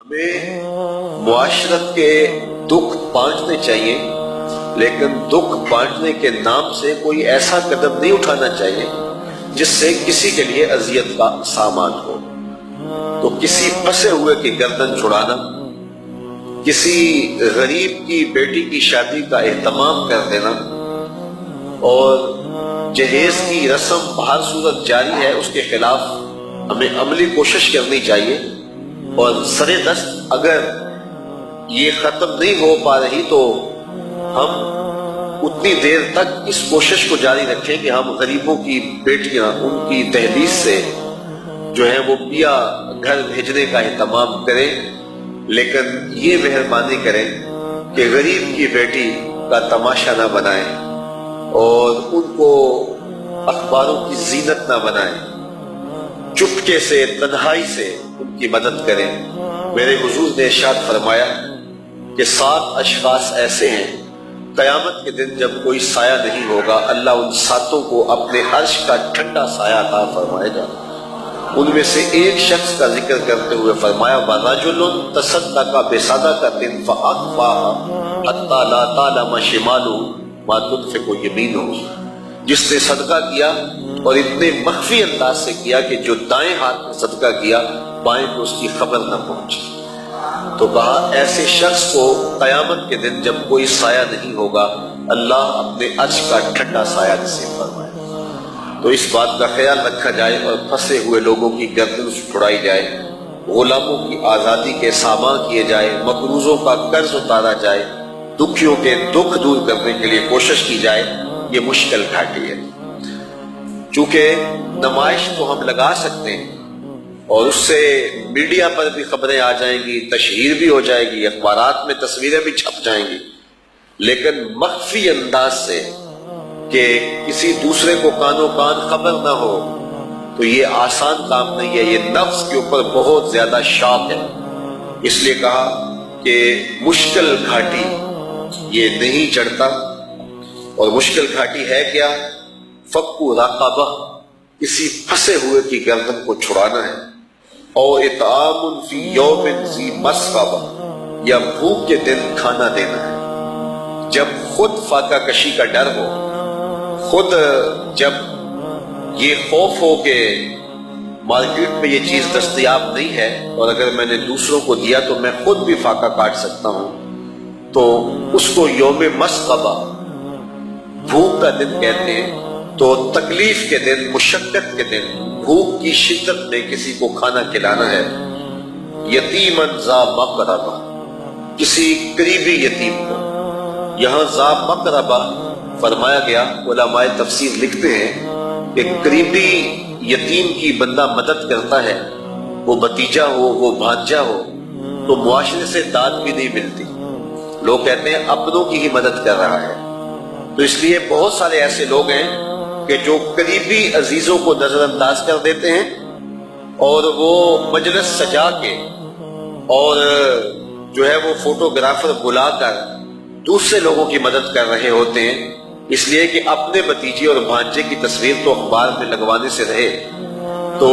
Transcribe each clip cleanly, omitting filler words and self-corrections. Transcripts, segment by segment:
ہمیں معاشرت کے دکھ بانٹنے چاہیے، لیکن دکھ بانٹنے کے نام سے کوئی ایسا قدم نہیں اٹھانا چاہیے جس سے کسی کے لیے اذیت کا سامان ہو۔ تو کسی پھنسے ہوئے کی گردن چھڑانا، کسی غریب کی بیٹی کی شادی کا اہتمام کر دینا اور جہیز کی رسم بہر صورت جاری ہے، اس کے خلاف ہمیں عملی کوشش کرنی چاہیے، اور سر دست اگر یہ ختم نہیں ہو پا رہی تو ہم اتنی دیر تک اس کوشش کو جاری رکھیں کہ ہم غریبوں کی بیٹیاں ان کی دہلیز سے جو ہے وہ پیا گھر بھیجنے کا اہتمام کریں، لیکن یہ مہربانی کریں کہ غریب کی بیٹی کا تماشا نہ بنائیں اور ان کو اخباروں کی زینت نہ بنائیں، چپکے سے تنہائی سے ان کی مدد کریں۔ میرے حضور نے ارشاد فرمایا کہ 7 اشخاص ایسے ہیں قیامت کے دن جب کوئی سایہ نہیں ہوگا، اللہ ان 7 کو اپنے عرش کا ٹھنڈا سایہ عطا فرمائے گا۔ ان میں سے ایک شخص کا ذکر کرتے ہوئے فرمایا وَرَجُلٌ تَصَدَّقَ بِصَدَقَةٍ فَأَخْفَاهَا حَتَّى لَا تَعْلَمَ شِمَالُهُ مَا تُنْفِقُ يَمِينُهُ، جس نے صدقہ کیا اور اتنے مخفی انداز سے کیا کہ جو دائیں ہاتھ میں صدقہ کیا بائیں کو اس کی خبر نہ پہنچی۔ تو کہا ایسے شخص کو قیامت کے دن جب کوئی سایہ نہیں ہوگا، اللہ اپنے عرش کا ٹھنڈا سایہ نصیب فرمائے۔ تو اس بات کا خیال رکھا جائے اور پھنسے ہوئے لوگوں کی گردن چھڑائی جائے، غلاموں کی آزادی کے سامان کیے جائے، مقروضوں کا قرض اتارا جائے، دکھیوں کے دکھ دور کرنے کے لیے کوشش کی جائے۔ یہ مشکل گھاٹی ہے، چونکہ نمائش تو ہم لگا سکتے ہیں اور اس سے میڈیا پر بھی خبریں آ جائیں گی، تشہیر بھی ہو جائے گی، اخبارات میں تصویریں بھی چھپ جائیں گی، لیکن مخفی انداز سے کہ کسی دوسرے کو کانوں کان خبر نہ ہو، تو یہ آسان کام نہیں ہے، یہ نفس کے اوپر بہت زیادہ شاق ہے۔ اس لیے کہا کہ مشکل گھاٹی یہ نہیں چڑھتا، اور مشکل گھاٹی ہے کیا؟ فَكُّ رَقَبَةٍ، کسی پھنسے ہوئے کی گردن کو چھڑانا ہے، اور اطعام فی یوم ذی مسغبہ، یا بھوک کے دن کھانا دینا ہے۔ جب خود فاقہ کشی کا ڈر ہو، خود جب یہ خوف ہو کہ مارکیٹ میں یہ چیز دستیاب نہیں ہے اور اگر میں نے دوسروں کو دیا تو میں خود بھی فاقہ کاٹ سکتا ہوں، تو اس کو یوم مسغبہ، بھوک کا دن کہتے ہیں۔ تو تکلیف کے دن، مشقت کے دن، بھوک کی شدت میں کسی کو کھانا کھلانا ہے۔ یتیماً ذا مقربہ، کسی قریبی یتیم کو۔ یہاں ذا مقربہ فرمایا گیا، علماء تفسیر لکھتے ہیں کہ قریبی یتیم کی بندہ مدد کرتا ہے، وہ بھتیجا ہو، وہ بھانجا ہو، تو معاشرے سے داد بھی نہیں ملتی، لوگ کہتے ہیں اپنوں کی ہی مدد کر رہا ہے۔ تو اس لیے بہت سارے ایسے لوگ ہیں کہ جو قریبی عزیزوں کو نظر انداز کر دیتے ہیں اور وہ مجلس سجا کے اور جو ہے وہ فوٹوگرافر بلا کر دوسرے لوگوں کی مدد کر رہے ہوتے ہیں، اس لیے کہ اپنے بھتیجے اور بھانجے کی تصویر تو اخبار میں لگوانے سے رہے۔ تو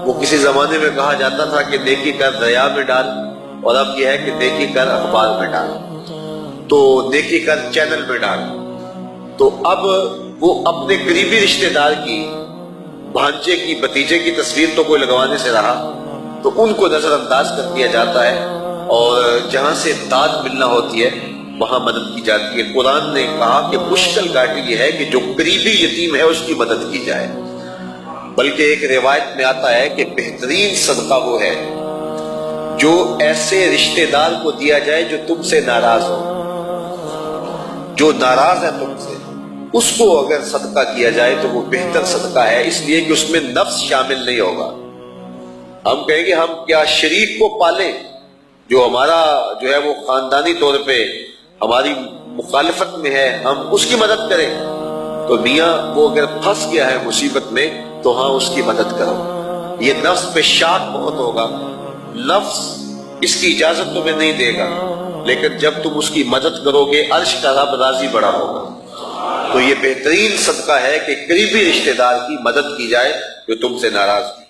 وہ کسی زمانے میں کہا جاتا تھا کہ نیکی کر دریا میں ڈال، اور اب یہ ہے کہ نیکی کر اخبار میں ڈال، تو نیکی کر چینل میں ڈال۔ تو اب وہ اپنے قریبی رشتہ دار کی، بھانجے کی، بھتیجے کی تصویر تو کوئی لگوانے سے رہا، تو ان کو نظر انداز کر دیا جاتا ہے، اور جہاں سے داد ملنا ہوتی ہے وہاں مدد کی جاتی ہے۔ قرآن نے کہا کہ مشکل گھاٹی یہ ہے کہ جو قریبی یتیم ہے اس کی مدد کی جائے، بلکہ ایک روایت میں آتا ہے کہ بہترین صدقہ وہ ہے جو ایسے رشتہ دار کو دیا جائے جو تم سے ناراض ہو، جو ناراض ہے تم سے، اس کو اگر صدقہ کیا جائے تو وہ بہتر صدقہ ہے، اس لیے کہ اس میں نفس شامل نہیں ہوگا۔ ہم کہیں گے ہم کیا شریک کو پالیں جو ہمارا جو ہے وہ خاندانی طور پہ ہماری مخالفت میں ہے، ہم اس کی مدد کریں؟ تو میاں وہ اگر پھنس گیا ہے مصیبت میں تو ہاں اس کی مدد کرو۔ یہ نفس پہ شاق بہت ہوگا، نفس اس کی اجازت تمہیں نہیں دے گا، لیکن جب تم اس کی مدد کرو گے عرش کا رب راضی بڑا ہوگا۔ تو یہ بہترین صدقہ ہے کہ قریبی رشتہ دار کی مدد کی جائے جو تم سے ناراض ہے۔